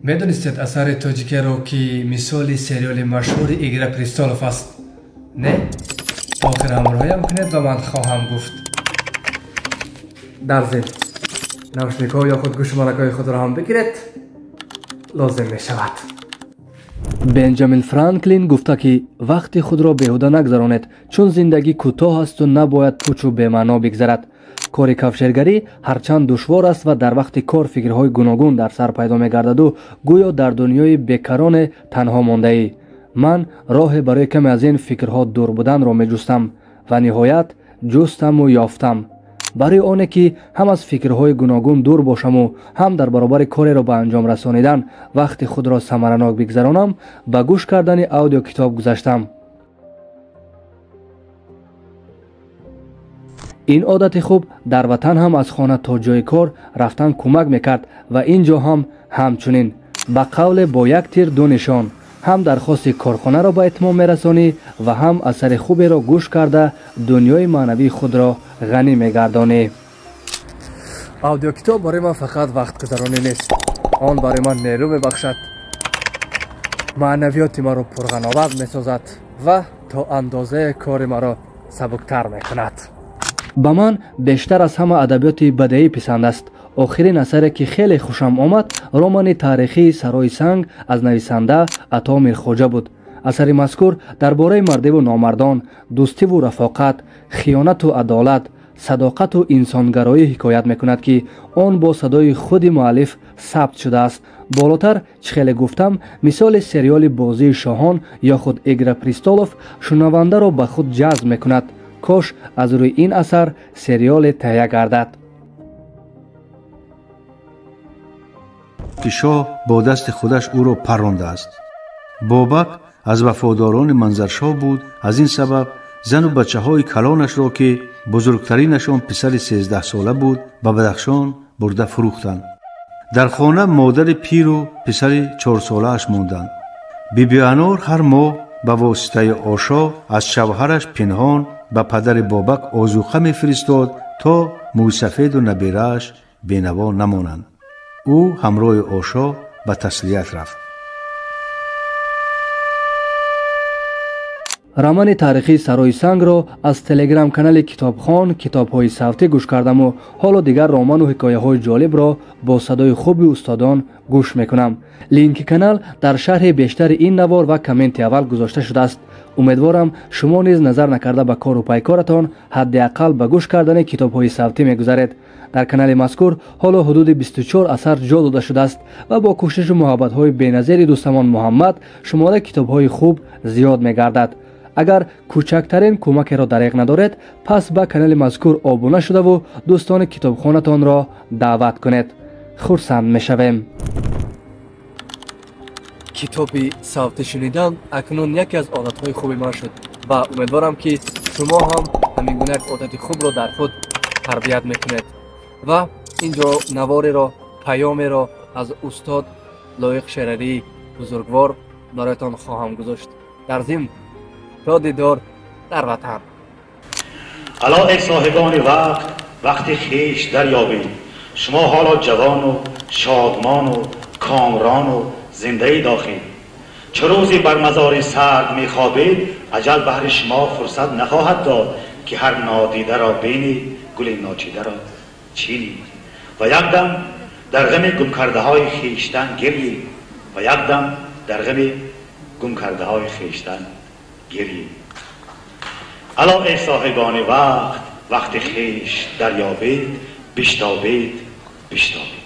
медонистед асари тоҷикиро ки мисоли сериоли машҳури игра престолов аст не охир ҳамроҳиям кунед ва ман хоҳам гуфт дар зин навшникҳо ё худ гӯшу малакҳои худро ҳам бигиред лозим мешавад. бенҷамин франклин гуфта ки вақти худро беҳуда нагзаронед, чун зиндагӣ кӯтоҳ асту набояд пучу бемаъно бигзарад. кори кафшергарӣ ҳарчанд душвор аст ва дар вақти кор фикрҳои гуногун дар сар пайдо мегардаду гӯё дар дунёи бекароне танҳо мондаӣ. ман роҳе барои каме аз ин фикрҳо дур буданро меҷустам ва ниҳоят ҷустаму ёфтам. барои оне ки ҳам аз фикрҳои гуногун дур бошаму ҳам дар баробари кореро ба анҷом расонидан вақти худро самаранок бигзаронам, ба гӯш кардани аудиокитоб гузаштам. ин одати хуб дар ватан ҳам аз хона то ҷои кор рафтан кӯмак мекард ва ин ҷо ҳам ҳамчунин. ба қавле бо як тир ду нишон ҳам дархости корхонаро ба этмом мерасонӣ ва ҳам асари хуберо гӯш карда дунёи маънавии худро ғанӣ мегардонӣ. аудиокитоб барои ман фақат вақтгузаронӣ нест, он барои ман нерӯ мебахшад, маънавиёти маро пурғановат месозад ва то андозае кори маро сабуктар мекунад. ба ман бештар аз ҳама адабиёти бадеӣ писанд аст. охирин асаре ки хеле хушам омад романи таърихии Сарои санг аз нависанда Ато Мирхоҷа буд. асари мазкур дар бораи мардиву номардон, дӯстиву рафоқат, хиёнату адолат, садоқату инсонгароӣ ҳикоят мекунад ки он бо садои худи муаллиф сабт шудааст. болотар чӣ хеле гуфтам, мисоли сериоли Бозии шоҳон ё худ Игра престолов шунавандаро ба худ ҷазб мекунад. кош аз рӯи ин асар сериоле таҳия гардад. ки шоҳ бо дасти худаш ӯро парондааст. бобак аз вафодорони манзаршоҳ буд. аз ин сабаб зану бачаҳои калонашро ки бузургтаринашон писари 13 буд ба Бадахшон бурда фурӯхтанд. дар хона модари пиру писари 4 монданд. биби Анор ҳар моҳ ба воситаи Ошо аз шавҳараш пинҳон ба падари Бобак озуқа мефиристод то Мӯйсафеду набирааш бенаво намонанд. ӯ ҳамроҳи Ошо ба таслият рафт. романи таърихии Сарои сангро аз телеграм-канали Китобхон китобҳои савтӣ гӯш кардаму ҳоло дигар роману ҳикояҳои ҷолибро бо садои хуби устодон гӯш мекунам. линки канал дар шарҳи бештари ин навор ва комменти аввал гузошта шудааст. умедворам шумо низ назар накарда ба кору пайкоратон ҳадди аққал ба гӯш кардани китобҳои савтӣ мегузаред. дар канали мазкур ҳоло ҳудуди 24 асар ҷо дода шудааст ва бо кӯшишу муҳаббатҳои беназири дӯстамон Муҳаммад шумора китобҳои хуб зиёд мегардад. агар кӯчактарин кӯмакеро дареғ надоред, пас ба канали мазкур обуна шудаву дӯстони китобхонатонро даъват кунед. хурсанд мешавем. китоби савтӣ шунидан акнун яке аз одатҳои хуби ман шуд ва умедворам ки шумо ҳам ҳамин гуна як одати хубро дар худ тарбият мекунед. ва инҷо навореро, паёмеро аз устод Лоиқ Шерарии бузургвор бароятон хоҳам гузошт. дар зимн تا دیدار در وطن. الا ای صاحبان وقت، وقتی خویش دریابید، شما حالا جوان و شادمان و کامران و زنده داخلید. چه روزی بر مزار سرد میخوابید، اجل بهر شما فرصت نخواهد داد که هر نادیده را بینید، گل ناچیده را چینید و یکدم در غم گم کرده های خویشتن گریید و یکدم در غم گم کرده های خویشتن گریه. الا ای صاحبان وقت، وقت خویش دریابید، بشتابید، بشتابید.